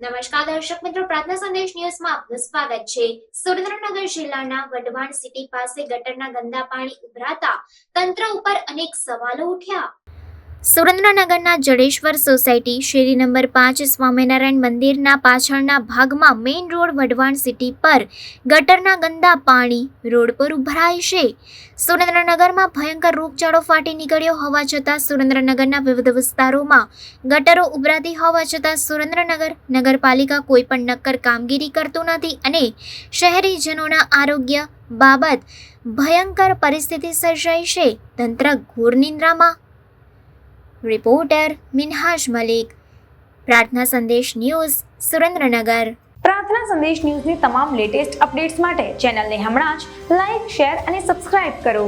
નમસ્કાર દર્શક મિત્રો, પ્રાર્થના સંદેશ ન્યૂઝમાં આપનું સ્વાગત છે। સુરેન્દ્રનગર જિલ્લાના વઢવાણ સિટી પાસે ગટરના ગંદા પાણી ઉભરાતા તંત્ર ઉપર અનેક સવાલો ઉઠ્યા। સુરેન્દ્રનગરના જડેશ્વર સોસાયટી શેરી નંબર 5 સ્વામિનારાયણ મંદિરના પાછળના ભાગમાં મેઇન રોડ વઢવાણ સિટી પર ગટરના ગંદા પાણી રોડ પર ઉભરાય છે। સુરેન્દ્રનગરમાં ભયંકર રોગચાળો ફાટી નીકળ્યો હોવા છતાં સુરેન્દ્રનગરના વિવિધ વિસ્તારોમાં ગટરો ઉભરાતી હોવા છતાં સુરેન્દ્રનગર નગરપાલિકા કોઈ પણ નક્કર કામગીરી કરતું નથી અને શહેરીજનોના આરોગ્ય બાબત ભયંકર પરિસ્થિતિ સર્જાઈ છે। તંત્ર ઘોર નિંદ્રામાં। રિપોર્ટર મિનહાજ મલિક, પ્રાર્થના સંદેશ ન્યૂઝ, સુરેન્દ્રનગર। પ્રાર્થના સંદેશ ન્યૂઝની તમામ લેટેસ્ટ અપડેટ્સ માટે ચેનલને હમણાં જ લાઈક, શેર અને સબસ્ક્રાઇબ કરો।